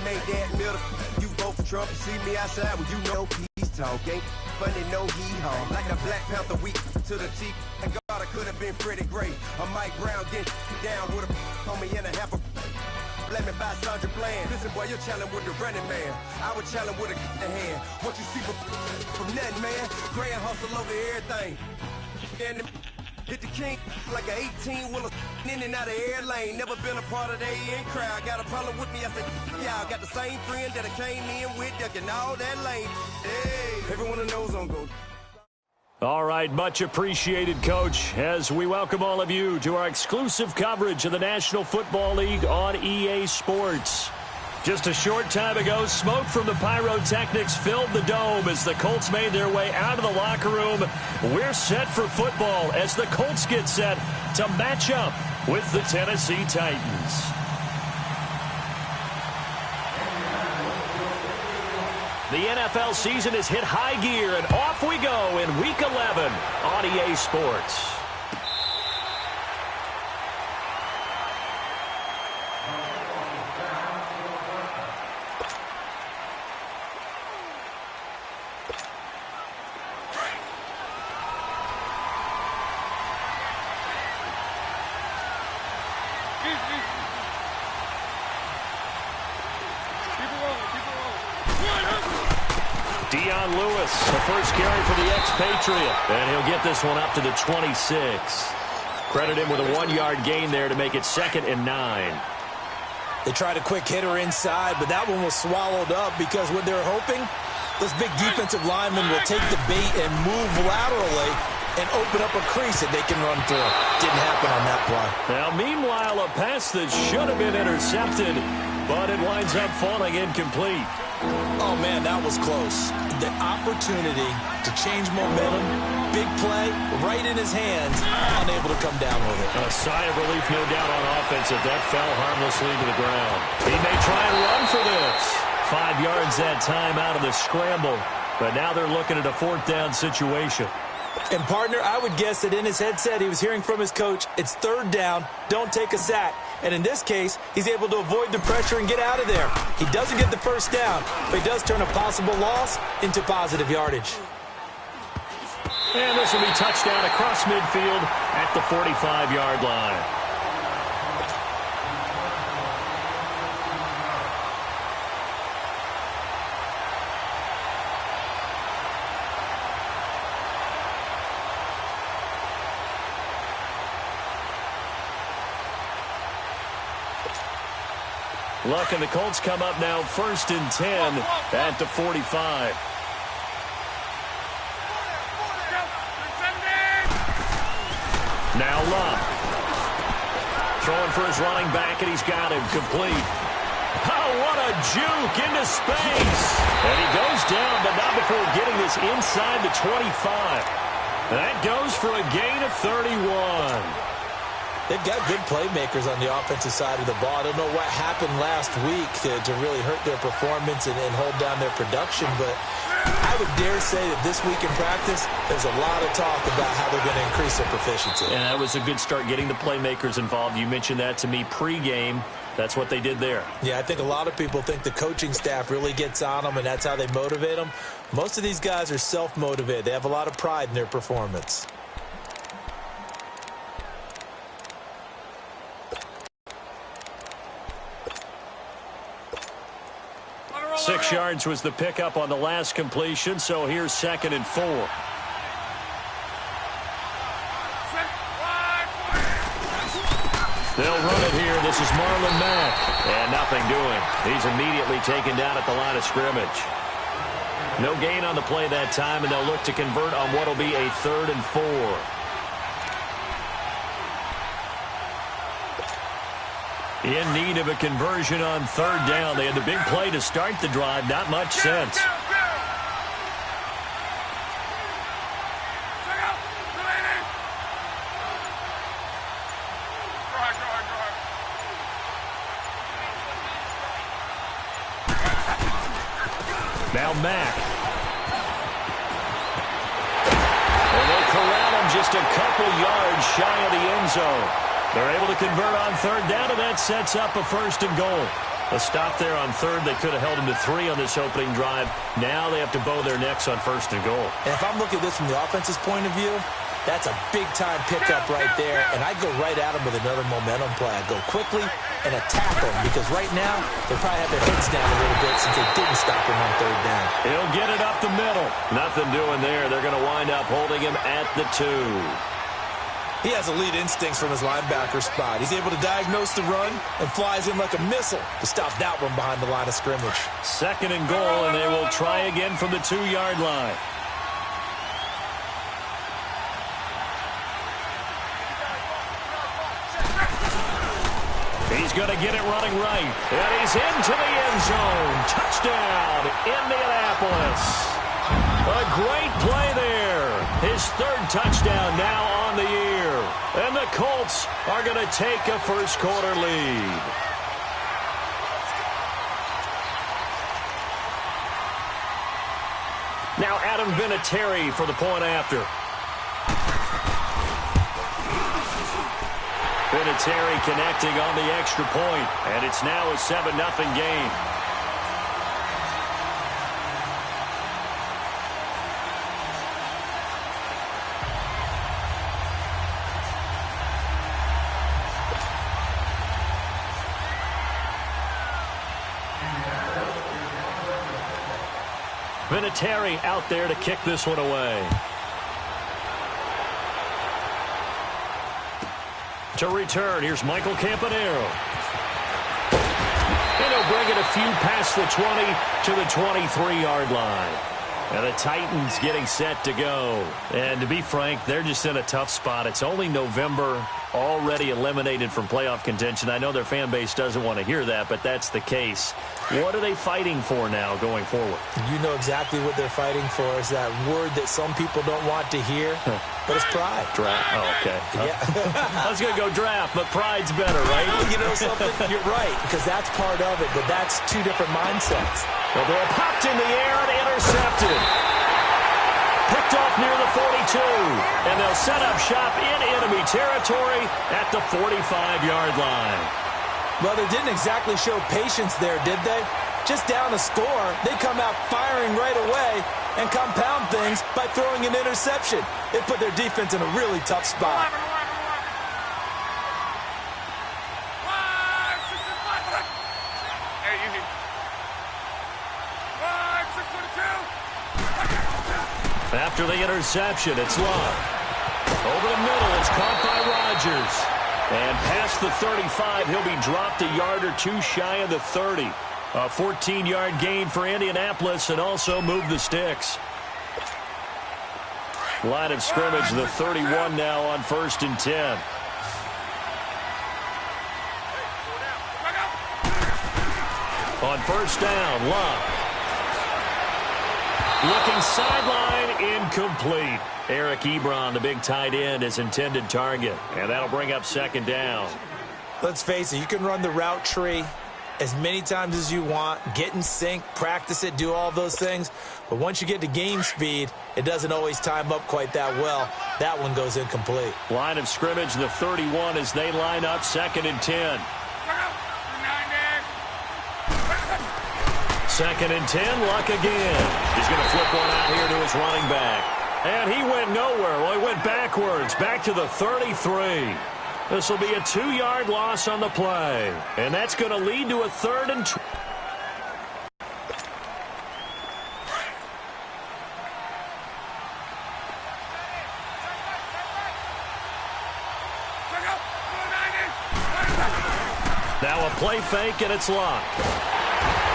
made that middle. You vote for Trump, you see me outside when you know peace talk. Ain't funny, no hee-haw. Like the Black Panther week to the T. And God, I could have been Freddie Gray. Or Mike Brown getting down with a on me and a half a. Let me buy Sandra Bland. Listen, boy, you're challenging with the running man. I was challenging with a hand. What you see from nothing, man. Grand hustle over everything. And hit the king like an 18-wheeler in and out of air lane. Never been a part of the in crowd. Got a problem with me? I said, y'all got the same friend that I came in with, ducking all that lane. Hey, everyone that knows on go. All right, much appreciated, Coach, as we welcome all of you to our exclusive coverage of the National Football League on EA Sports. Just a short time ago, smoke from the pyrotechnics filled the dome as the Colts made their way out of the locker room. We're set for football as the Colts get set to match up with the Tennessee Titans. The NFL season has hit high gear, and off we go in Week 11 on EA Sports. Lewis, the first carry for the expatriate, and he'll get this one up to the 26. Credit him with a 1-yard gain there to make it 2nd and 9. They tried a quick hitter inside, but that one was swallowed up because what they're hoping, those big defensive linemen will take the bait and move laterally and open up a crease that they can run through. Didn't happen on that play. Now, meanwhile, a pass that should have been intercepted, but it winds up falling incomplete. Oh, man, that was close. The opportunity to change momentum, big play, right in his hands, unable to come down with it. A sigh of relief, no doubt, on offense if that fell harmlessly to the ground. He may try and run for this. 5 yards that time out of the scramble, but now they're looking at a 4th down situation. And, partner, I would guess that in his headset he was hearing from his coach, it's 3rd down, don't take a sack. And in this case, he's able to avoid the pressure and get out of there. He doesn't get the 1st down, but he does turn a possible loss into positive yardage. And this will be touchdown across midfield at the 45-yard line. Luck and the Colts come up now 1st and 10 at the 45. Now Luck. Throwing for his running back, and he's got him complete. Oh, what a juke into space. And he goes down, but not before getting this inside the 25. That goes for a gain of 31. They've got good playmakers on the offensive side of the ball. I don't know what happened last week to really hurt their performance and hold down their production, but I would dare say that this week in practice, there's a lot of talk about how they're going to increase their proficiency. And that was a good start, getting the playmakers involved. You mentioned that to me pregame. That's what they did there. Yeah, I think a lot of people think the coaching staff really gets on them, and that's how they motivate them. Most of these guys are self-motivated. They have a lot of pride in their performance. 6 yards was the pickup on the last completion, so here's 2nd and 4. They'll run it here. This is Marlon Mack. And nothing doing. He's immediately taken down at the line of scrimmage. No gain on the play that time, and they'll look to convert on what will be a 3rd and 4. In need of a conversion on 3rd down. They had the big play to start the drive. Not much sense. Now Mack. And they corral him just a couple yards shy of the end zone. They're able to convert on 3rd down, and that sets up a 1st and goal. A stop there on third. They could have held him to 3 on this opening drive. Now they have to bow their necks on first and goal. And if I'm looking at this from the offense's point of view, that's a big-time pickup right there, and I go right at him with another momentum play. I go quickly and attack them because right now they probably have their heads down a little bit since they didn't stop him on third down. He'll get it up the middle. Nothing doing there. They're going to wind up holding him at the 2. He has elite instincts from his linebacker spot. He's able to diagnose the run and flies in like a missile to stop that one behind the line of scrimmage. Second and goal, and they will try again from the 2-yard line. He's going to get it running right. And he's into the end zone. Touchdown, Indianapolis. A great play there. His 3rd touchdown now on the year. And the Colts are going to take a first-quarter lead. Now Adam Vinatieri for the point after. Vinatieri connecting on the extra point, and it's now a 7-0 game. Vinatieri out there to kick this one away. To return, here's Michael Campanero. And he'll bring it a few past the 20 to the 23-yard line. And the Titans getting set to go. And to be frank, they're just in a tough spot. It's only November, already eliminated from playoff contention. I know their fan base doesn't want to hear that, but that's the case. What are they fighting for now going forward? You know exactly what they're fighting for. Is that word that some people don't want to hear, but it's pride. Draft. Oh, okay. Yeah. I was going to go draft, but pride's better, right? You know something? You're right, because that's part of it, but that's 2 different mindsets. Well, they're popped in the air and intercepted. Picked off near the 42, and they'll set up shop in enemy territory at the 45-yard line. Well, they didn't exactly show patience there, did they? Just down a score, they come out firing right away and compound things by throwing an interception. It put their defense in a really tough spot. After the interception, it's Love. Over the middle, it's caught by Rodgers. And past the 35, he'll be dropped a yard or 2 shy of the 30. A 14-yard gain for Indianapolis and also move the sticks. Line of scrimmage, the 31 now on 1st and 10. On 1st down, Love. Looking sideline, incomplete. Eric Ebron, the big tight end, is intended target. And that'll bring up 2nd down. Let's face it, you can run the route tree as many times as you want, get in sync, practice it, do all those things. But once you get to game speed, it doesn't always time up quite that well. That one goes incomplete. Line of scrimmage, the 31 as they line up 2nd and 10. 2nd and 10, Luck again. He's going to flip one out here to his running back. And he went nowhere. Well, he went backwards, back to the 33. This will be a 2-yard loss on the play. And that's going to lead to a 3rd and 20. Now a play fake, and it's locked.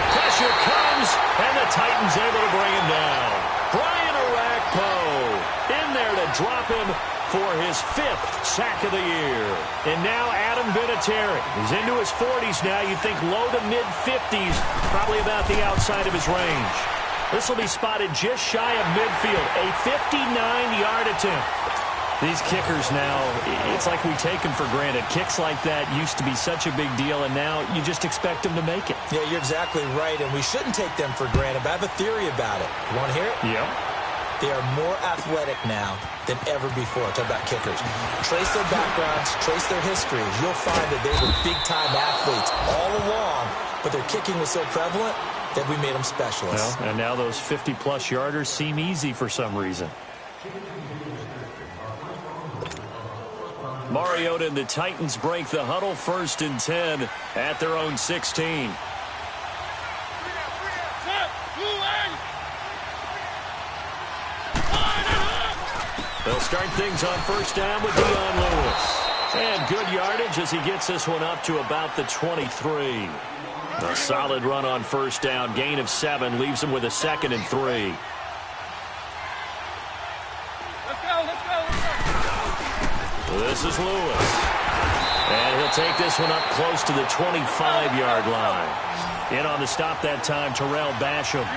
Pressure comes, and the Titans able to bring him down. Brian Orakpo in there to drop him for his 5th sack of the year. And now Adam Vinatieri is into his 40s now. You'd think low to mid-50s, probably about the outside of his range. This will be spotted just shy of midfield, a 59-yard attempt. These kickers now, it's like we take them for granted. Kicks like that used to be such a big deal, and now you just expect them to make it. Yeah, you're exactly right, and we shouldn't take them for granted, but I have a theory about it. You want to hear it? Yeah. They are more athletic now than ever before. Talk about kickers. Trace their backgrounds, trace their histories. You'll find that they were big-time athletes all along, but their kicking was so prevalent that we made them specialists. Well, and now those 50-plus yarders seem easy for some reason. Mariota and the Titans break the huddle, 1st and 10 at their own 16. They'll start things on 1st down with Dion Lewis. And good yardage as he gets this one up to about the 23. A solid run on 1st down. Gain of 7 leaves him with a 2nd and 3. This is Lewis. And he'll take this one up close to the 25-yard line. In on the stop that time, Terrell Basham.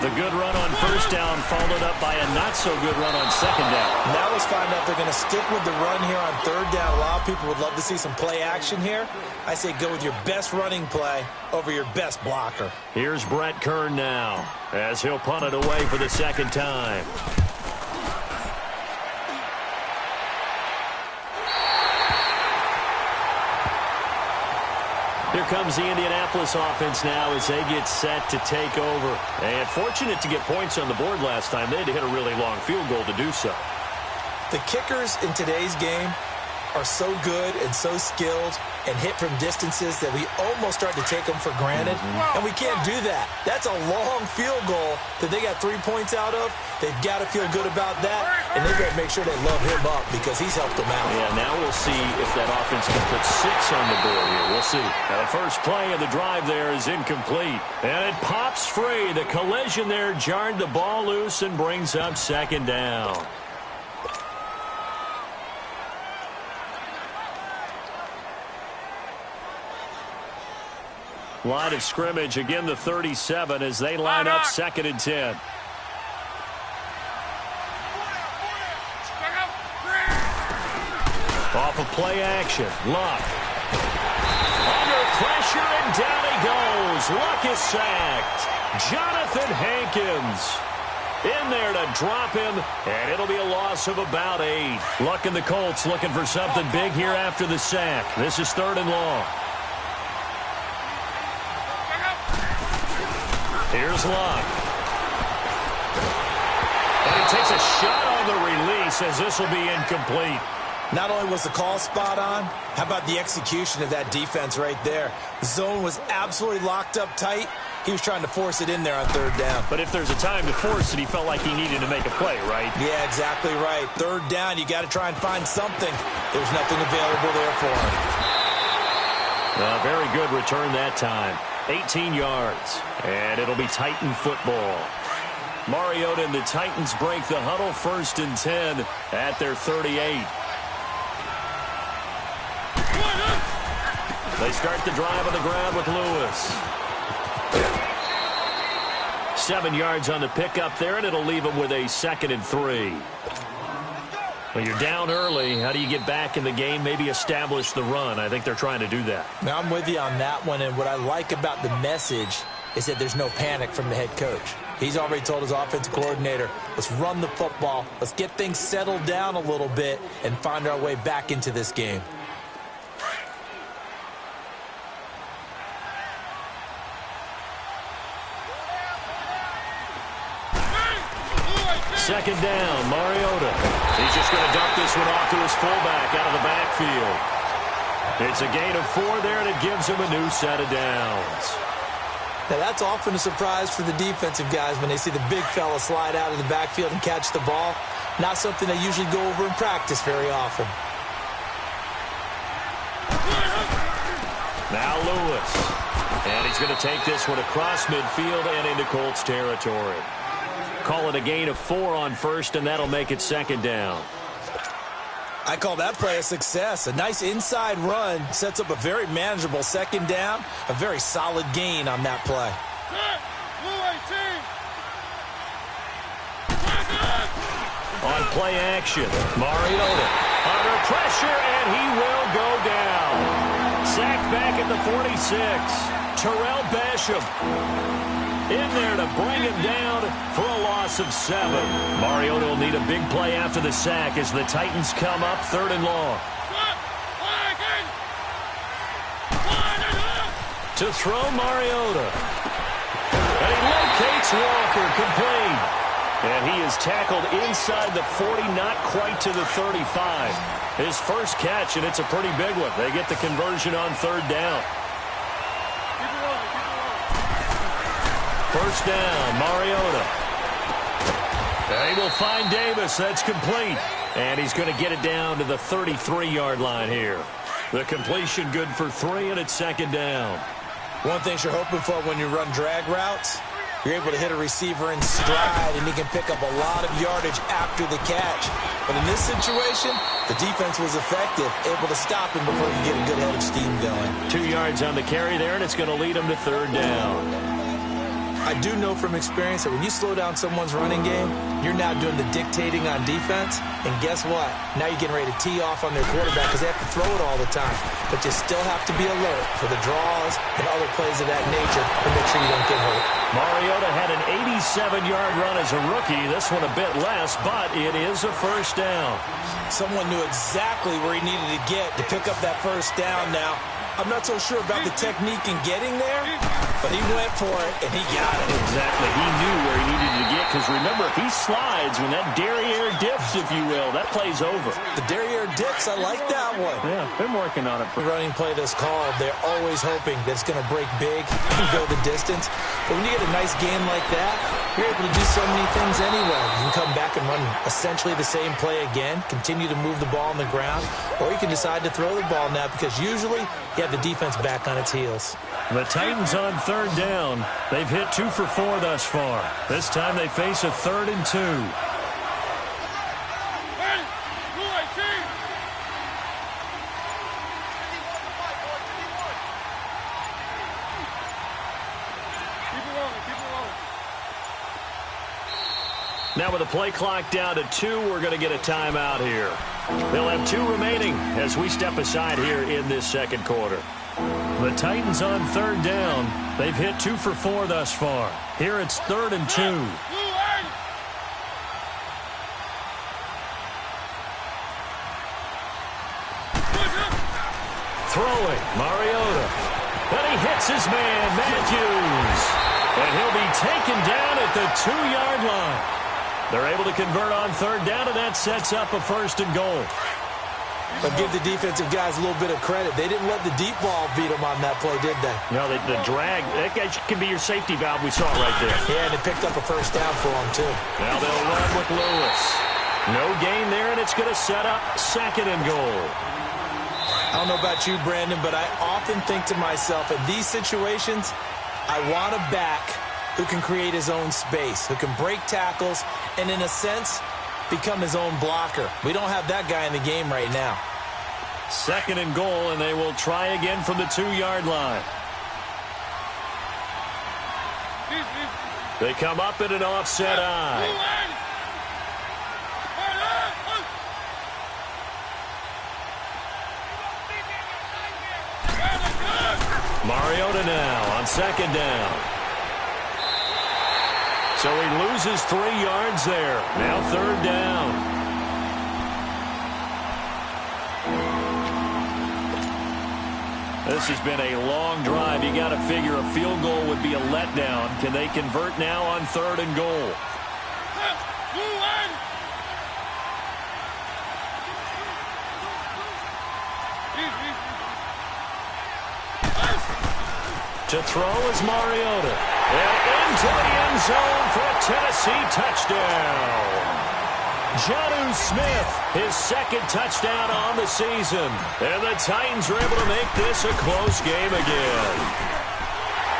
The good run on 1st down followed up by a not-so-good run on 2nd down. Now let's find out if they're going to stick with the run here on 3rd down. A lot of people would love to see some play action here. I say go with your best running play over your best blocker. Here's Brett Kern now as he'll punt it away for the 2nd time. Here comes the Indianapolis offense now as they get set to take over. And fortunate to get points on the board last time. They had to hit a really long field goal to do so. The kickers in today's game are so good and so skilled and hit from distances that we almost start to take them for granted. And we can't do that. That's a long field goal that they got 3 points out of. They've got to feel good about that, and they've got to make sure they love him up because he's helped them out. Yeah, now we'll see if that offense can put 6 on the board here. We'll see. Now the first play of the drive there is incomplete. And it pops free. The collision there jarred the ball loose and brings up 2nd down. Line of scrimmage, again the 37 as they line up 2nd and 10. Off of play action, Luck. Under pressure and down he goes. Luck is sacked. Jonathan Hankins in there to drop him, and it'll be a loss of about 8. Luck and the Colts looking for something big here after the sack. This is 3rd and long. Here's Luck. And he takes a shot on the release as this will be incomplete. Not only was the call spot on, how about the execution of that defense right there? The zone was absolutely locked up tight. He was trying to force it in there on 3rd down. But if there's a time to force it, he felt like he needed to make a play, right? Yeah, exactly right. 3rd down, you got to try and find something. There's nothing available there for him. A very good return that time. 18 yards. And it'll be Titan football. Mariota and the Titans break the huddle, 1st and 10 at their 38. They start the drive on the ground with Lewis. 7 yards on the pickup there, and it'll leave him with a 2nd and 3. Well, you're down early. How do you get back in the game? Maybe establish the run. I think they're trying to do that. Now, I'm with you on that one, and what I like about the message is that there's no panic from the head coach. He's already told his offensive coordinator, let's run the football, let's get things settled down a little bit and find our way back into this game. Second down, Mariota. He's just going to dump this one off to his fullback out of the backfield. It's a gain of 4 there, and it gives him a new set of downs. Now, that's often a surprise for the defensive guys when they see the big fella slide out of the backfield and catch the ball. Not something they usually go over in practice very often. Now Lewis. And he's going to take this one across midfield and into Colts territory. Call it a gain of 4 on 1st, and that'll make it 2nd down. I call that play a success. A nice inside run sets up a very manageable 2nd down. A very solid gain on that play. On play action, Mariota under pressure, and he will go down. Sacked back at the 46. Terrell Basham in there to bring him down for a loss of 7. Mariota will need a big play after the sack as the Titans come up 3rd and long. To throw, Mariota. And he locates Walker, complete. And he is tackled inside the 40, not quite to the 35. His first catch, and it's a pretty big one. They get the conversion on third down. First down, Mariota. And he will find Davis. That's complete. And he's going to get it down to the 33-yard line here. The completion good for 3, and it's second down. One thing you're hoping for when you run drag routes, you're able to hit a receiver in stride, and he can pick up a lot of yardage after the catch. But in this situation, the defense was effective, able to stop him before he could get a good head of steam going. 2 yards on the carry there, and it's going to lead him to third down. I do know from experience that when you slow down someone's running game, you're now doing the dictating on defense. And guess what? Now you're getting ready to tee off on their quarterback because they have to throw it all the time. But you still have to be alert for the draws and other plays of that nature to make sure you don't get hurt. Mariota had an 87-yard run as a rookie. This one a bit less, but it is a first down. Someone knew exactly where he needed to get to pick up that first down now. I'm not so sure about the technique in getting there, but he went for it, and he got it. Exactly. He knew where he needed to get, because remember, if he slides, when that derriere dips, if you will, that play's over. The derriere dips, I like that one. Yeah, been working on it. The running play that's called, they're always hoping that it's going to break big and go the distance. But when you get a nice game like that, you're able to do so many things anyway. You can come back and run essentially the same play again, continue to move the ball on the ground, or you can decide to throw the ball now because usually you have the defense back on its heels. The Titans on third down. They've hit 2 for 4 thus far. This time they face a 3rd and 2. Now with the play clock down to 2, we're going to get a timeout here. They'll have 2 remaining as we step aside here in this second quarter. The Titans on third down. They've hit 2 for 4 thus far. Here it's 3rd and 2. Throwing, Mariota. And he hits his man, Matthews. And he'll be taken down at the 2-yard line. They're able to convert on third down, and that sets up a 1st and goal. But give the defensive guys a little bit of credit. They didn't let the deep ball beat them on that play, did they? No, the drag, that can be your safety valve. We saw it right there. Yeah, and they picked up a first down for them, too. Now they'll run with Lewis. No gain there, and it's going to set up 2nd and goal. I don't know about you, Brandon, but I often think to myself, in these situations, I want a back who can create his own space, who can break tackles, and in a sense, become his own blocker. We don't have that guy in the game right now. 2nd and goal, and they will try again from the 2-yard line. They come up at an offset eye. Mariota now on 2nd down. So he loses 3 yards there. Now 3rd down. This has been a long drive. You got to figure a field goal would be a letdown. Can they convert now on 3rd and goal? To throw is Mariota. And into the end zone for a Tennessee touchdown. Jonnu Smith, his 2nd touchdown on the season. And the Titans are able to make this a close game again.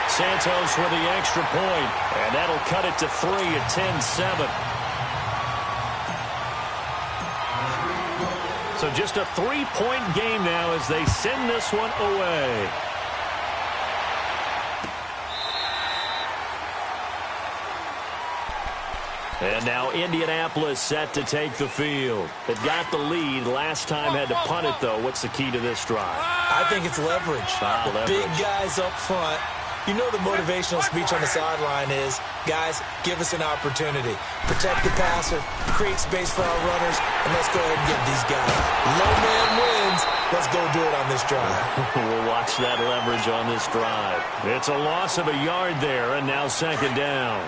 Santos with the extra point, and that'll cut it to 3 at 10-7. So just a 3-point game now as they send this one away. And now Indianapolis set to take the field. They've got the lead. Last time had to punt it, though. What's the key to this drive? I think it's leverage. Leverage. Big guys up front. You know the motivational speech on the sideline is, guys, give us an opportunity. Protect the passer, create space for our runners, and let's go ahead and get these guys. Low man wins. Let's go do it on this drive. We'll watch that leverage on this drive. It's a loss of a yard there, and now second down.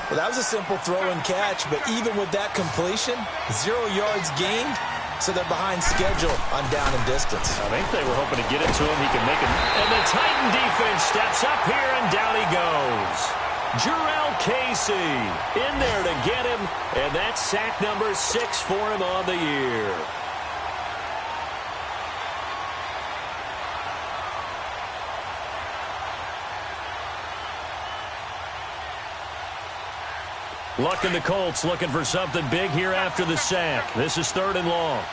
Well, that was a simple throw and catch, but even with that completion, 0 yards gained, so they're behind schedule on down and distance. I think they were hoping to get it to him. He can make it. And the Titan defense steps up here, and down he goes. Jarrell Casey in there to get him, and that's sack number 6 for him on the year. Looking the Colts, looking for something big here after the sack. This is 3rd and long.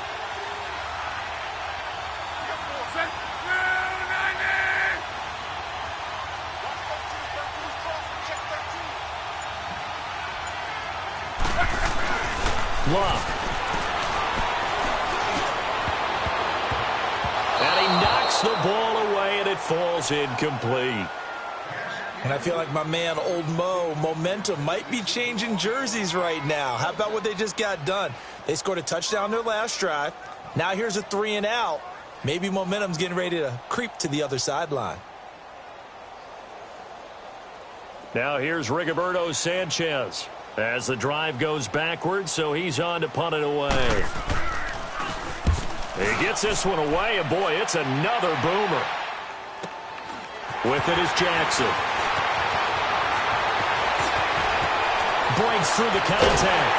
Love. And he knocks the ball away, and it falls incomplete. And I feel like my man, Old Mo, momentum might be changing jerseys right now. How about what they just got done? They scored a touchdown their last drive. Now here's a 3 and out. Maybe momentum's getting ready to creep to the other sideline. Now here's Rigoberto Sanchez as the drive goes backwards, so he's on to punt it away. He gets this one away, and boy, it's another boomer. With it is Jackson. Breaks through the contact.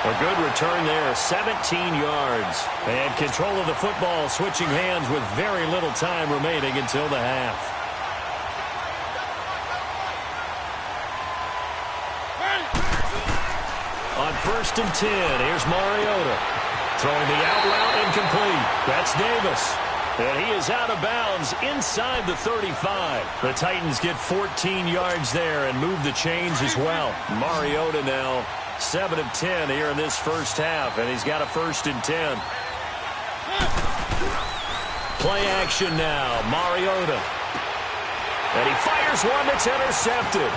A good return there, 17 yards. And control of the football, switching hands with very little time remaining until the half. On 1st and 10, here's Mariota. Throwing the out route incomplete. That's Davis. And he is out of bounds inside the 35. The Titans get 14 yards there and move the chains as well. Mariota now 7 of 10 here in this first half, and he's got a 1st and 10. Play action now, Mariota. And he fires one that's intercepted.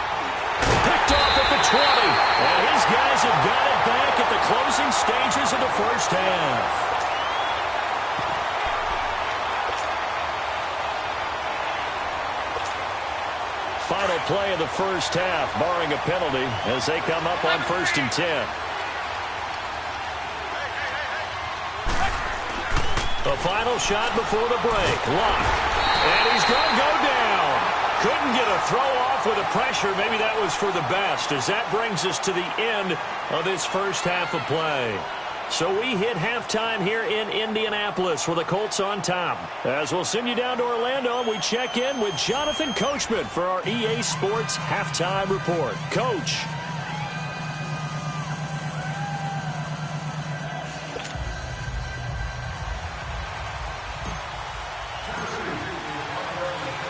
Picked off at the 20. And his guys have got it back at the closing stages of the first half. Final play of the first half, barring a penalty, as they come up on 1st and 10. The final shot before the break. Lock. And he's going to go down. Couldn't get a throw off with the pressure. Maybe that was for the best, as that brings us to the end of this first half of play. So we hit halftime here in Indianapolis with the Colts on top. As we'll send you down to Orlando, we check in with Jonathan Coachman for our EA Sports Halftime Report. Coach.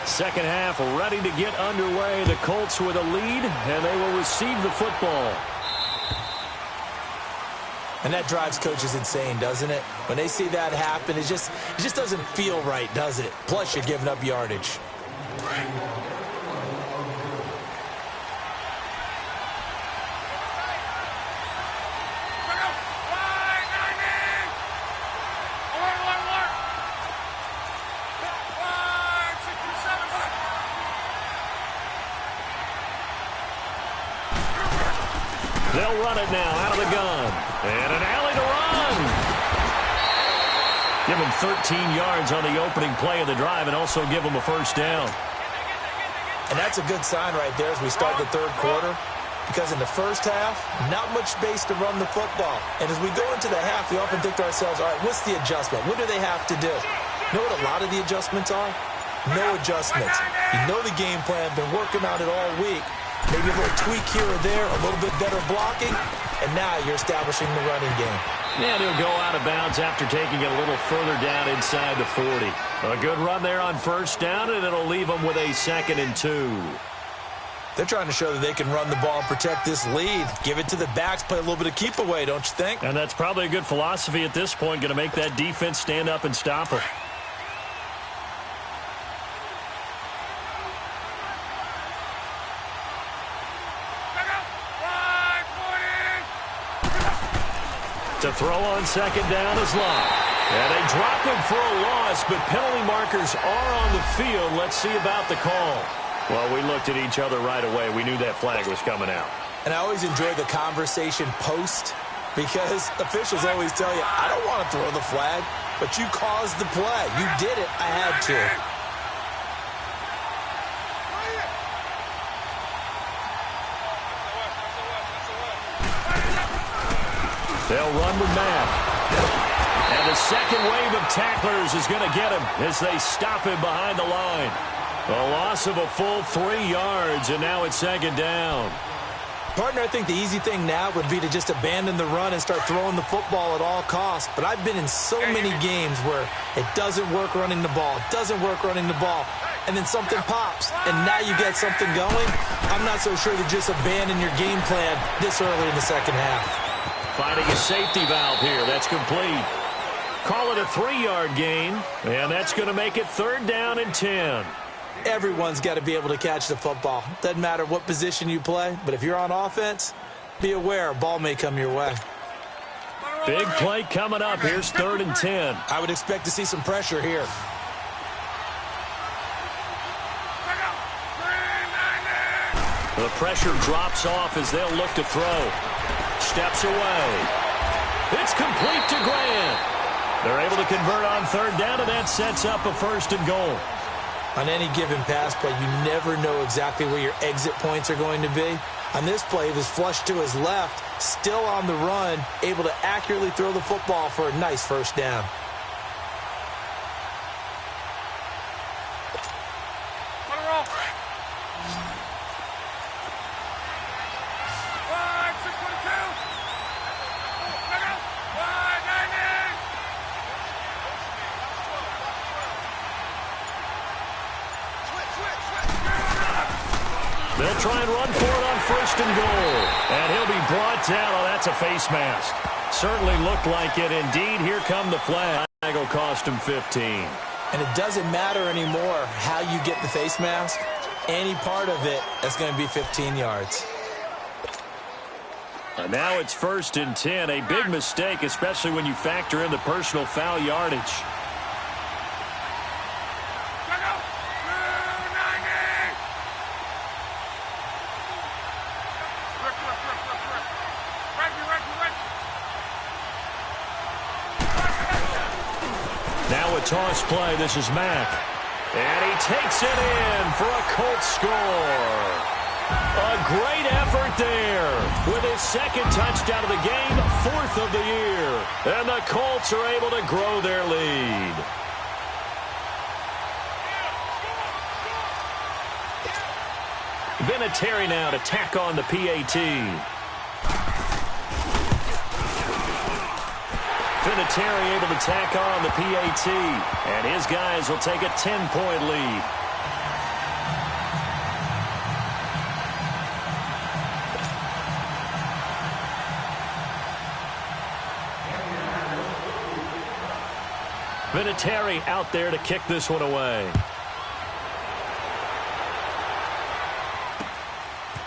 Second half ready to get underway. The Colts with a lead, and they will receive the football. And that drives coaches insane, doesn't it? When they see that happen, it just doesn't feel right, does it? Plus, you're giving up yardage. They'll run it now out of the gun. And an alley to run. Give him 13 yards on the opening play of the drive and also give him a first down. And that's a good sign right there as we start the third quarter, because in the first half, not much space to run the football. And as we go into the half, we often think to ourselves, all right, what's the adjustment? What do they have to do? You know what a lot of the adjustments are? No adjustments. You know the game plan, been working on it all week. Maybe a little tweak here or there, a little bit better blocking, and now you're establishing the running game. And he'll go out of bounds after taking it a little further down inside the 40. A good run there on first down, and it'll leave them with a 2nd and 2. They're trying to show that they can run the ball and protect this lead. Give it to the backs, play a little bit of keep away, don't you think? And that's probably a good philosophy at this point, going to make that defense stand up and stop them. To throw on second down is Love. And they drop him for a loss, but penalty markers are on the field. Let's see about the call. Well, we looked at each other right away. We knew that flag was coming out. And I always enjoy the conversation post because officials always tell you, I don't want to throw the flag, but you caused the play. You did it. I had to. They'll run with Mack. And the second wave of tacklers is going to get him as they stop him behind the line. A loss of a full 3 yards, and now it's second down. Partner, I think the easy thing now would be to just abandon the run and start throwing the football at all costs. But I've been in so many games where it doesn't work running the ball, and then something pops, and now you get something going. I'm not so sure to just abandon your game plan this early in the second half. Finding a safety valve here. That's complete. Call it a 3-yard gain, and that's going to make it 3rd down and 10. Everyone's got to be able to catch the football. Doesn't matter what position you play, but if you're on offense, be aware a ball may come your way. Big play coming up. Here's 3rd and 10. I would expect to see some pressure here. The pressure drops off as they'll look to throw. Steps away. It's complete to Grant. They're able to convert on 3rd down, and that sets up a 1st and goal. On any given pass play, you never know exactly where your exit points are going to be. On this play, he was flushed to his left, still on the run, able to accurately throw the football for a nice 1st down. They'll try and run for it on 1st and goal. And he'll be brought down. Oh, that's a face mask. Certainly looked like it. Indeed, here come the flag. Flag will cost him 15. And it doesn't matter anymore how you get the face mask. Any part of it is going to be 15 yards. And now it's 1st and 10. A big mistake, especially when you factor in the personal foul yardage. Now a toss play. This is Mack. And he takes it in for a Colts score. A great effort there with his 2nd touchdown of the game, 4th of the year. And the Colts are able to grow their lead. Vinatieri now to tack on the PAT. Vinatieri able to tack on the PAT, and his guys will take a 10-point lead. Vinatieri out there to kick this one away.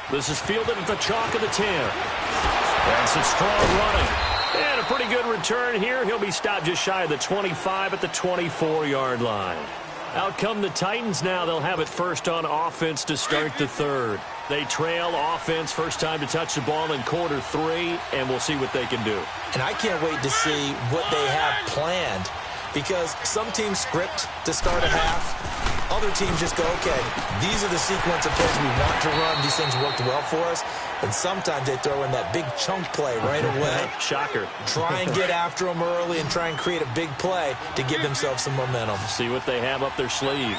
This is fielded at the chalk of the 10. And some strong running. And a pretty good return here. He'll be stopped just shy of the 25 at the 24-yard line. Out come the Titans now. They'll have it 1st on offense to start the 3rd. They trail offense, first time to touch the ball in quarter 3, and we'll see what they can do. And I can't wait to see what they have planned, because some teams script to start a half. Other teams just go, okay, these are the sequence of plays we want to run. These things worked well for us. And sometimes they throw in that big chunk play right away. Shocker. Try and get after them early and try and create a big play to give themselves some momentum. See what they have up their sleeve.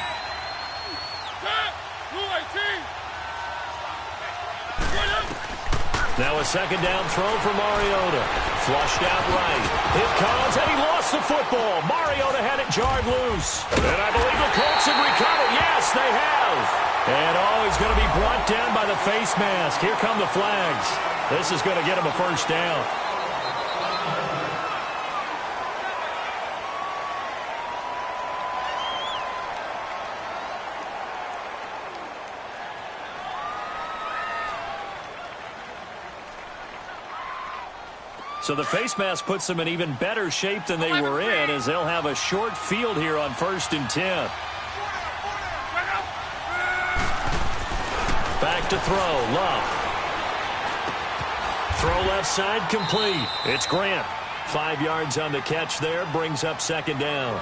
Now a 2nd down throw for Mariota. Flushed out right. It comes, and he lost the football. Mariota had it jarred loose. And I believe the Colts have recovered. Yes, they have. And he's going to be brought down by the face mask. Here come the flags. This is going to get him a 1st down. So the face mask puts them in even better shape than they were in, as they'll have a short field here on 1st and 10. Back to throw. Love. Throw left side complete. It's Grant. 5 yards on the catch there. Brings up 2nd down.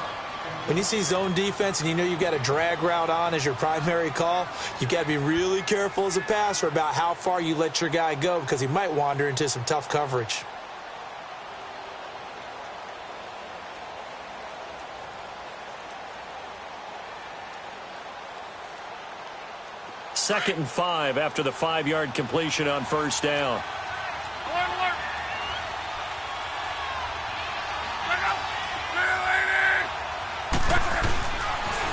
When you see zone defense and you know you've got a drag route on as your primary call, you've got to be really careful as a passer about how far you let your guy go, because he might wander into some tough coverage. Second and 5 after the 5-yard completion on 1st down.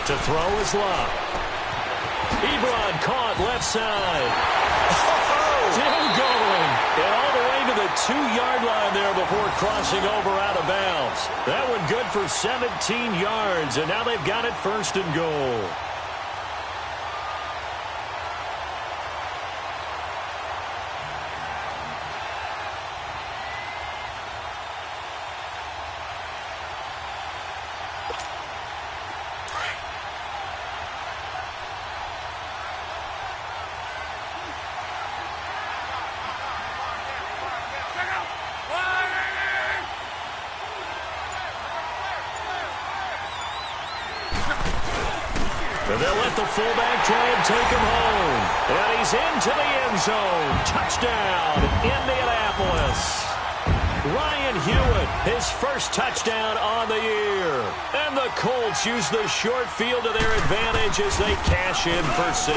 To throw is Love. Ebron caught left side. Still going. And all the way to the 2-yard line there before crossing over out of bounds. That one good for 17 yards, and now they've got it 1st and goal. And they'll let the fullback try and take him home. And he's into the end zone. Touchdown, Indianapolis. Ryan Hewitt, his first touchdown on the year. And the Colts use the short field to their advantage as they cash in for 6.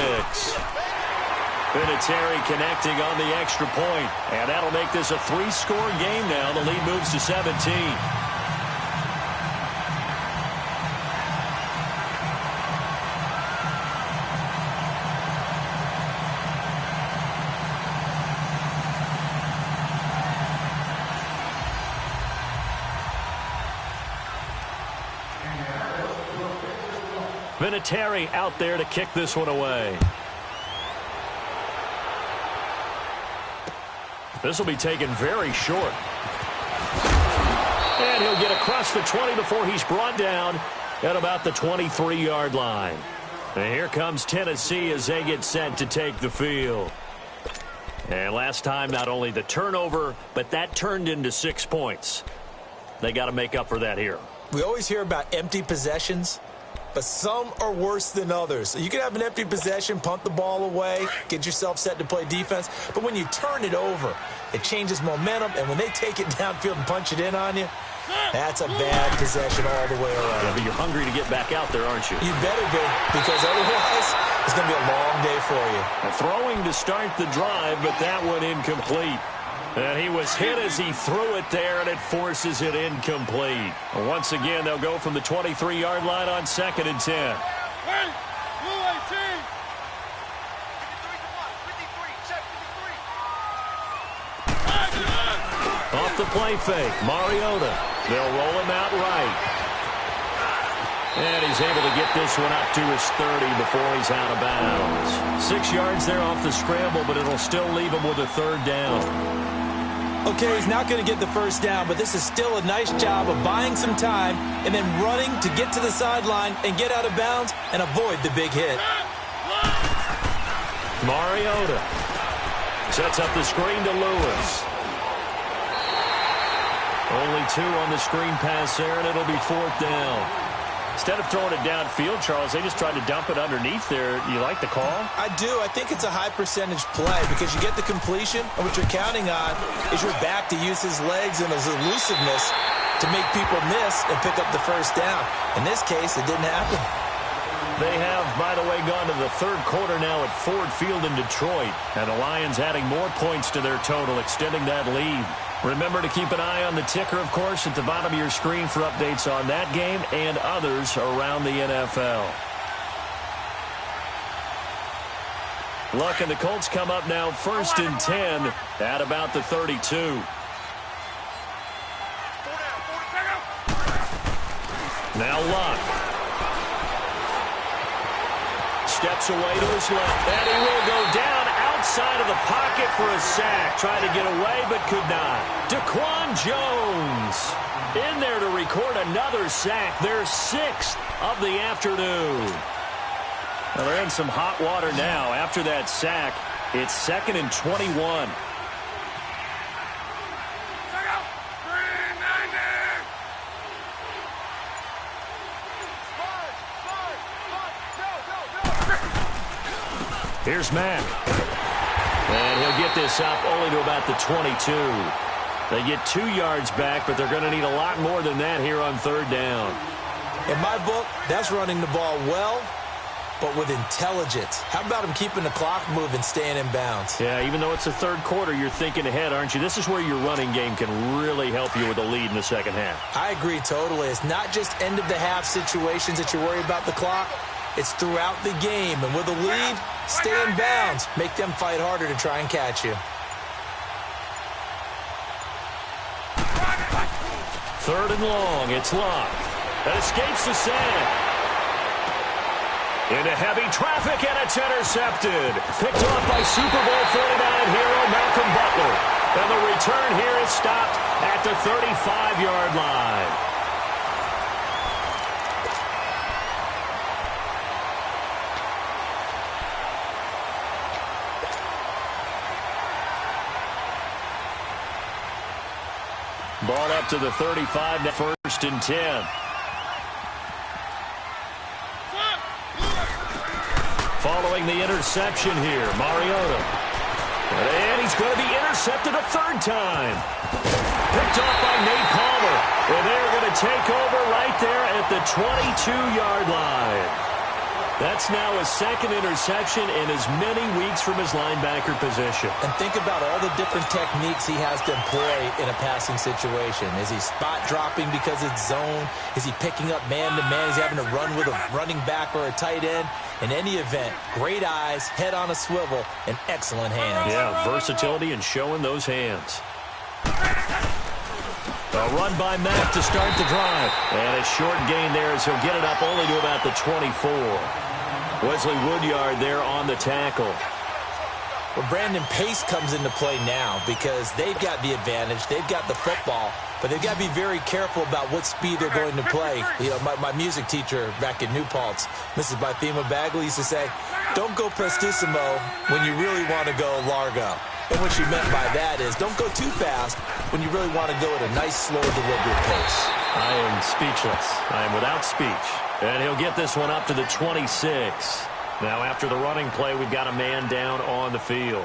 Vinatieri connecting on the extra point. And that'll make this a 3-score game now. The lead moves to 17. Vinatieri out there to kick this one away. This will be taken very short. And he'll get across the 20 before he's brought down at about the 23-yard line. And here comes Tennessee as they get set to take the field. And last time, not only the turnover, but that turned into 6 points. They got to make up for that here. We always hear about empty possessions, but some are worse than others. You can have an empty possession, punt the ball away, get yourself set to play defense. But when you turn it over, it changes momentum. And when they take it downfield and punch it in on you, that's a bad possession all the way around. Yeah, but you're hungry to get back out there, aren't you? You better be, because otherwise it's going to be a long day for you. Throwing to start the drive, but that one incomplete. And he was hit as he threw it there, and it forces it incomplete. Once again, they'll go from the 23-yard line on 2nd and 10. Hey, Blue 18. Off the play fake, Mariota. They'll roll him out right. And he's able to get this one up to his 30 before he's out of bounds. 6 yards there off the scramble, but it'll still leave him with a 3rd down. Okay, he's not going to get the 1st down, but this is still a nice job of buying some time and then running to get to the sideline and get out of bounds and avoid the big hit. Mariota sets up the screen to Lewis. Only 2 on the screen pass there, and it'll be 4th down. Instead of throwing it downfield, Charles, they just tried to dump it underneath there. You like the call? I do. I think it's a high-percentage play because you get the completion, and what you're counting on is your back to use his legs and his elusiveness to make people miss and pick up the 1st down. In this case, it didn't happen. They have, by the way, gone to the 3rd quarter now at Ford Field in Detroit. And the Lions adding more points to their total, extending that lead. Remember to keep an eye on the ticker, of course, at the bottom of your screen for updates on that game and others around the NFL. Luck and the Colts come up now 1st and 10 at about the 32. Now Luck. Steps away to his left, and he will go down outside of the pocket for a sack. Tried to get away, but could not. Daquan Jones in there to record another sack. Their 6th of the afternoon. Well, they're in some hot water now. After that sack, it's 2nd and 21. Here's Mack. And he'll get this up only to about the 22. They get 2 yards back, but they're going to need a lot more than that here on 3rd down. In my book, that's running the ball well, but with intelligence. How about him keeping the clock moving, staying in bounds? Yeah, even though it's the 3rd quarter, you're thinking ahead, aren't you? This is where your running game can really help you with a lead in the 2nd half. I agree totally. It's not just end-of-the-half situations that you worry about the clock. It's throughout the game. And with a lead, stay in bounds. Make them fight harder to try and catch you. 3rd and long. It's locked. That escapes the sack. Into heavy traffic, and it's intercepted. Picked off by Super Bowl 49 hero Malcolm Butler. And the return here is stopped at the 35-yard line. Ball up to the 35, 1st and 10. Following the interception here, Mariota. And he's going to be intercepted a 3rd time. Picked off by Nate Palmer. And they're going to take over right there at the 22-yard line. That's now his 2nd interception in as many weeks from his linebacker position. And think about all the different techniques he has to employ in a passing situation. Is he spot dropping because it's zone? Is he picking up man-to-man? Is he having to run with a running back or a tight end? In any event, great eyes, head on a swivel, and excellent hands. Yeah, versatility and showing those hands. A run by Mack to start the drive. And a short gain there as he'll get it up only to about the 24. Wesley Woodyard there on the tackle. Well, Brandon, pace comes into play now because they've got the advantage. They've got the football, but they've got to be very careful about what speed they're going to play. You know, my music teacher back in New Paltz, Mrs. Bythema Bagley, used to say, don't go prestissimo when you really want to go largo. And what she meant by that is don't go too fast when you really want to go at a nice, slow, deliberate pace. I am speechless. I am without speech. And he'll get this one up to the 26. Now, after the running play, we've got a man down on the field.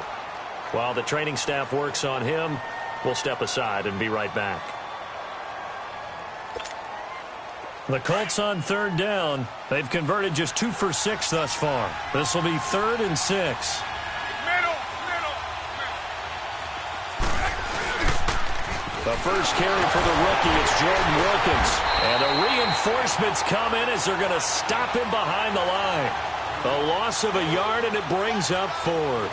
While the training staff works on him, we'll step aside and be right back. The Colts on 3rd down. They've converted just 2 for 6 thus far. This will be 3rd and 6. The first carry for the rookie, it's Jordan Wilkins. And the reinforcements come in as they're going to stop him behind the line. A loss of a yard, and it brings up 4th.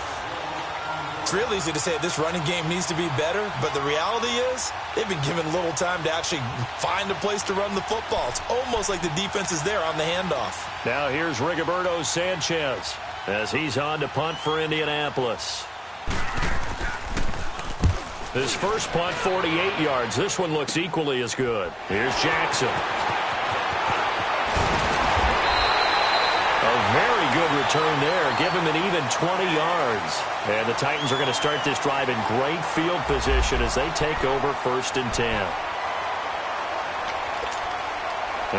It's real easy to say this running game needs to be better, but the reality is they've been given little time to actually find a place to run the football. It's almost like the defense is there on the handoff. Now here's Rigoberto Sanchez as he's on to punt for Indianapolis. His first punt, 48 yards. This one looks equally as good. Here's Jackson. A very good return there. Give him an even 20 yards. And the Titans are going to start this drive in great field position as they take over 1st and 10.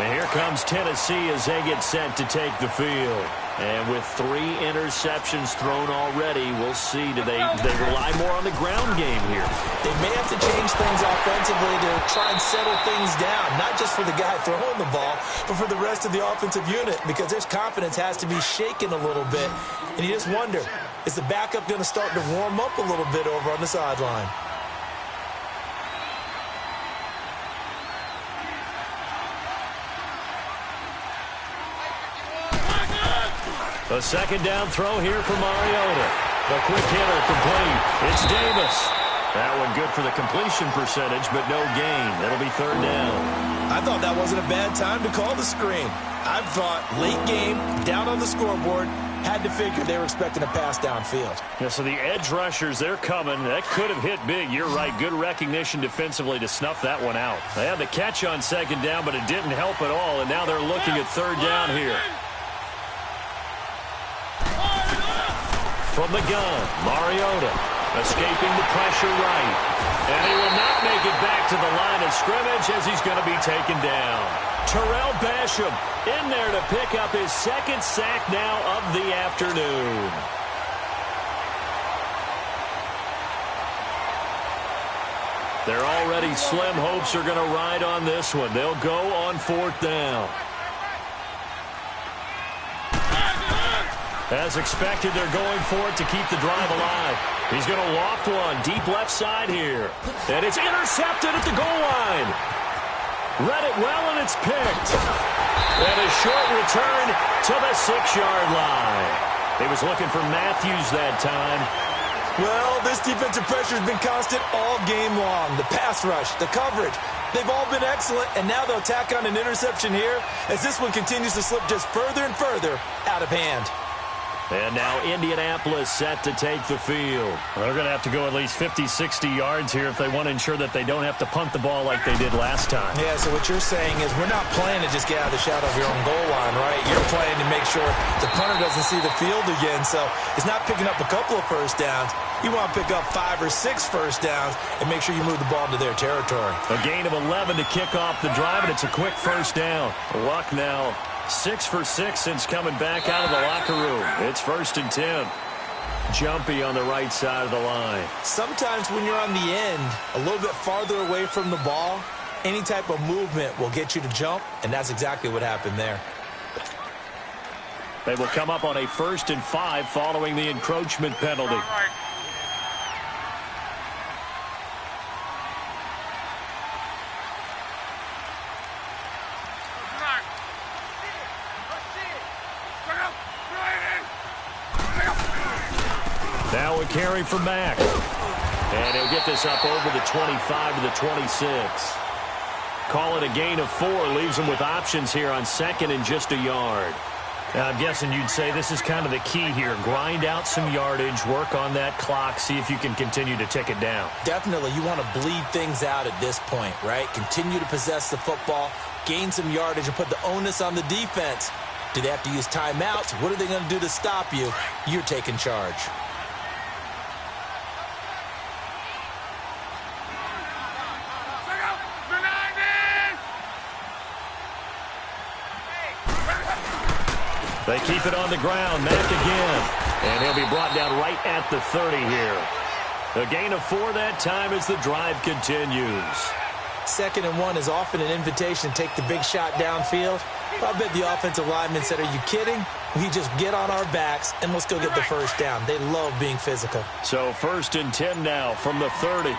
And here comes Tennessee as they get set to take the field. And with 3 interceptions thrown already, we'll see. Do they rely more on the ground game here? They may have to change things offensively to try and settle things down, not just for the guy throwing the ball, but for the rest of the offensive unit, because their confidence has to be shaken a little bit. And you just wonder, is the backup going to start to warm up a little bit over on the sideline? A 2nd down throw here for Mariota. The quick hitter complete. It's Davis. That one good for the completion percentage, but no gain. It'll be 3rd down. I thought that wasn't a bad time to call the screen. I've thought late game, down on the scoreboard, Had to figure they were expecting a pass downfield. Yeah, so the edge rushers, they're coming. That could have hit big. You're right. Good recognition defensively to snuff that one out. They had the catch on second down, but it didn't help at all, and now they're looking at third down here. From the gun, Mariota escaping the pressure right. And he will not make it back to the line of scrimmage as he's going to be taken down. Terrell Basham in there to pick up his second sack now of the afternoon. Their already slim hopes are going to ride on this one. They'll go on fourth down. As expected, they're going for it to keep the drive alive. He's going to loft one deep left side here. And it's intercepted at the goal line. Read it well, and it's picked. And a short return to the 6-yard line. He was looking for Matthews that time. Well, this defensive pressure has been constant all game long. The pass rush, the coverage, they've all been excellent, and now they'll tack on an interception here as this one continues to slip just further and further out of hand. And now Indianapolis set to take the field. They're going to have to go at least 50, 60 yards here if they want to ensure that they don't have to punt the ball like they did last time. Yeah, so what you're saying is we're not playing to just get out of the shadow of your own goal line, right? You're playing to make sure the punter doesn't see the field again. So it's not picking up a couple of first downs. You want to pick up 5 or 6 first downs and make sure you move the ball into their territory. A gain of 11 to kick off the drive, and it's a quick first down. Luck now 6 for 6 since coming back out of the locker room. It's 1st and 10. Jumpy on the right side of the line. Sometimes when you're on the end, a little bit farther away from the ball, any type of movement will get you to jump, and that's exactly what happened there. They will come up on a 1st and 5 following the encroachment penalty. Now a carry for Mack. And he'll get this up over the 25 to the 26. Call it a gain of 4. Leaves him with options here on 2nd and just a yard. Now, I'm guessing you'd say this is kind of the key here. Grind out some yardage, work on that clock, see if you can continue to tick it down. Definitely. You want to bleed things out at this point, right? Continue to possess the football, gain some yardage, and put the onus on the defense. Do they have to use timeouts? What are they going to do to stop you? You're taking charge. They keep it on the ground. Mack again. And he'll be brought down right at the 30 here. A gain of 4 that time as the drive continues. 2nd and 1 is often an invitation to take the big shot downfield. I bet the offensive lineman said, are you kidding? We just get on our backs and let's go get the first down. They love being physical. So 1st and 10 now from the 30.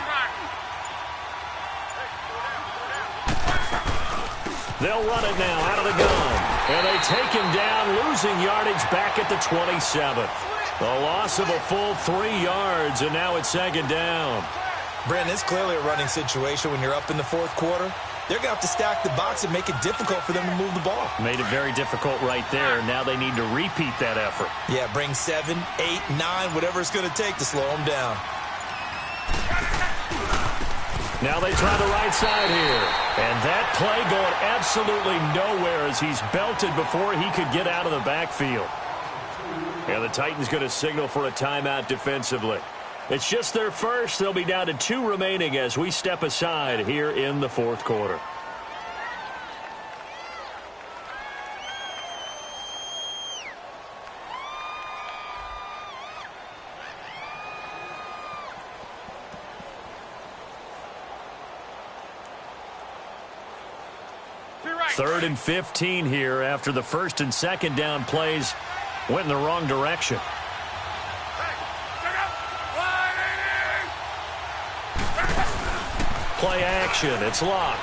They'll run it now out of the gun. And they take him down, losing yardage back at the 27. A loss of a full 3 yards, and now it's 2nd down. Brandon, it's clearly a running situation when you're up in the 4th quarter. They're going to have to stack the box and make it difficult for them to move the ball. Made it very difficult right there. Now they need to repeat that effort. Yeah, bring 7, 8, 9, whatever it's going to take to slow them down. Now they try the right side here. And that play going absolutely nowhere as he's belted before he could get out of the backfield. And the Titans going to signal for a timeout defensively. It's just their first. They'll be down to 2 remaining as we step aside here in the 4th quarter. Third and 15 here after the 1st and 2nd down plays went in the wrong direction. Play action. It's locked.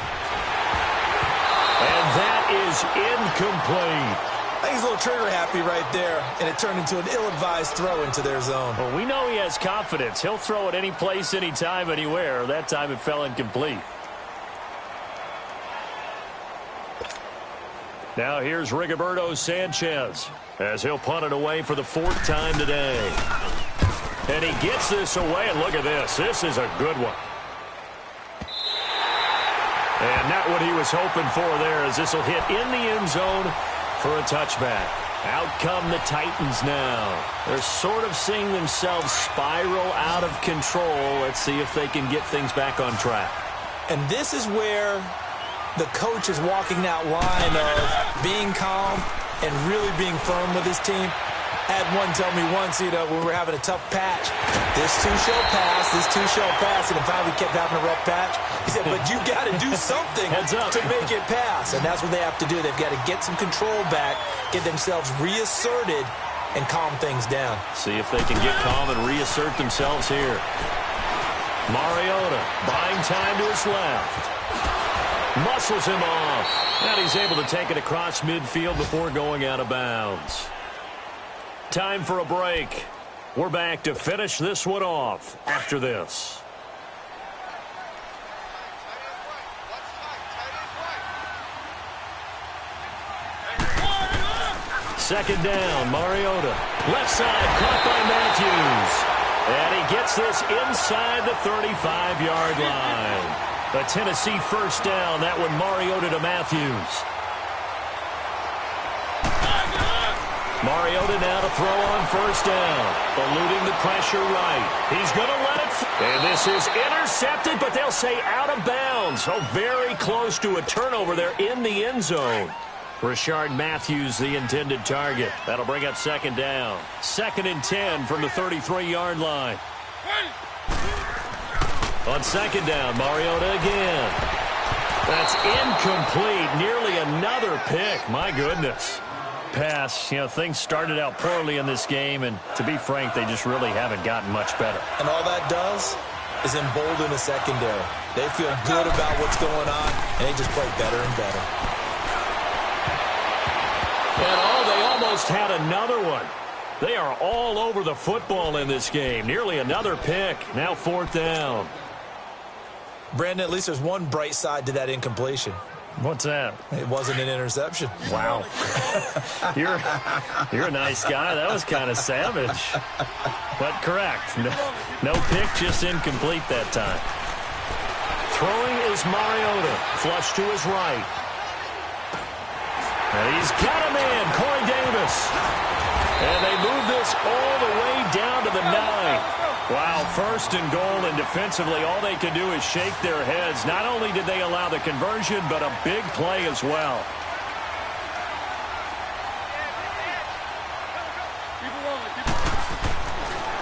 And that is incomplete. I think he's a little trigger happy right there, and it turned into an ill-advised throw into their zone. Well, we know he has confidence. He'll throw it any place, anytime, anywhere. That time it fell incomplete. Now here's Rigoberto Sanchez as he'll punt it away for the 4th time today. And he gets this away, and look at this. This is a good one. And not what he was hoping for there, as this will hit in the end zone for a touchback. Out come the Titans now. They're sort of seeing themselves spiral out of control. Let's see if they can get things back on track. And this is where the coach is walking that line of being calm and really being firm with his team. I had one tell me once, when we were having a tough patch, this too shall pass, and in fact we kept having a rough patch. He said, but you got to do something to make it pass, and that's what they have to do. They've got to get some control back, get themselves reasserted, and calm things down. See if they can get calm and reassert themselves here. Mariota buying time to his left. Muscles him off. And he's able to take it across midfield before going out of bounds. Time for a break. We're back to finish this one off after this. Second down, Mariota. Left side, caught by Matthews. And he gets this inside the 35-yard line. A Tennessee first down. That one, Mariota to Matthews. Mariota now to throw on first down. Eluding the pressure right. He's going to let it. And this is intercepted, but they'll say out of bounds. Oh, very close to a turnover there in the end zone. Rashard Matthews, the intended target. That'll bring up second down. 2nd and 10 from the 33-yard line. On second down, Mariota again. That's incomplete. Nearly another pick. My goodness. Pass. Things started out poorly in this game, and to be frank, they just really haven't gotten much better. And all that does is embolden the secondary. They feel good about what's going on, and they just play better and better. And they almost had another one. They are all over the football in this game. Nearly another pick. Now 4th down. Brandon, at least there's one bright side to that incompletion. What's that? It wasn't an interception. Wow. You're a nice guy. That was kind of savage. But correct. No pick, just incomplete that time. Throwing is Mariota. Flush to his right. And he's got a man, Corey Davis. And they move this all the way down to the 9. Wow, 1st and goal, and defensively all they can do is shake their heads. Not only did they allow the conversion, but a big play as well.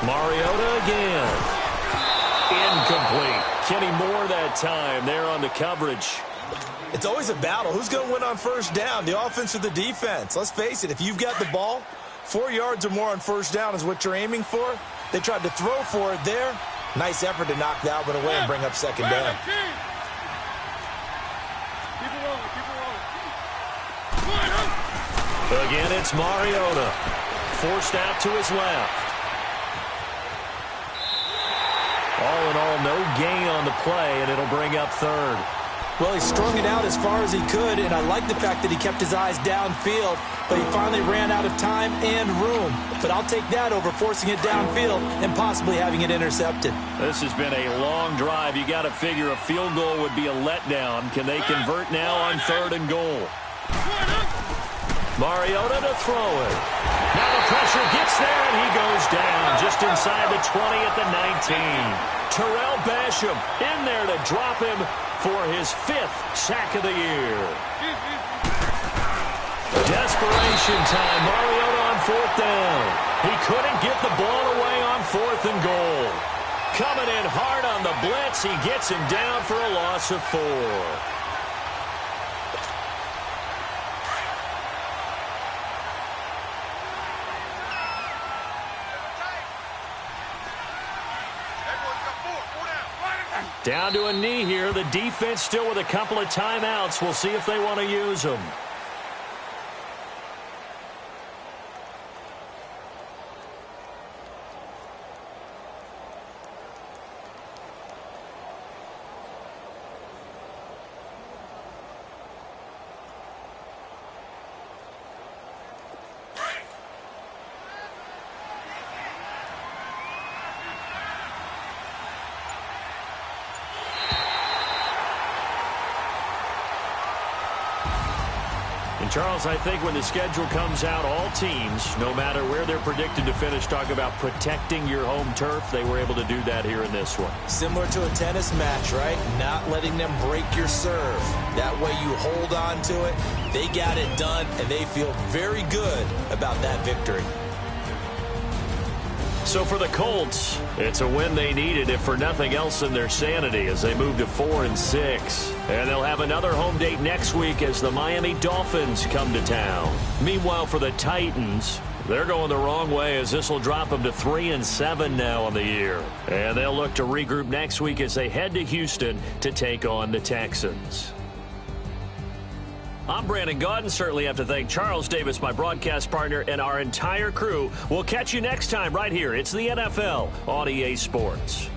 Mariota again. Incomplete. Kenny Moore that time there on the coverage. It's always a battle. Who's going to win on first down, the offense or the defense? Let's face it, if you've got the ball, 4 yards or more on first down is what you're aiming for. They tried to throw for it there. Nice effort to knock that one away and bring up second down. Again, it's Mariota. Forced out to his left. All in all, no gain on the play, and it'll bring up 3rd. Well, he strung it out as far as he could, and I like the fact that he kept his eyes downfield, but he finally ran out of time and room. But I'll take that over forcing it downfield and possibly having it intercepted. This has been a long drive. You got to figure a field goal would be a letdown. Can they convert now on 3rd and goal? Mariota to throw it. Now the pressure gets there, and he goes down just inside the 20 at the 19. Terrell Basham in there to drop him for his 5th sack of the year. Desperation time. Mariota on 4th down. He couldn't get the ball away on 4th and goal. Coming in hard on the blitz. He gets him down for a loss of 4. Down to a knee here. The defense still with a couple of timeouts. We'll see if they want to use them. Charles, I think when the schedule comes out, all teams, no matter where they're predicted to finish, talk about protecting your home turf. They were able to do that here in this one. Similar to a tennis match, right? Not letting them break your serve. That way you hold on to it. They got it done, and they feel very good about that victory. So for the Colts, it's a win they needed, if for nothing else in their sanity, as they move to 4-6. And they'll have another home date next week as the Miami Dolphins come to town. Meanwhile, for the Titans, they're going the wrong way, as this will drop them to 3-7 now on the year. And they'll look to regroup next week as they head to Houston to take on the Texans. I'm Brandon Gaudin. Certainly have to thank Charles Davis, my broadcast partner, and our entire crew. We'll catch you next time right here. It's the NFL on EA Sports.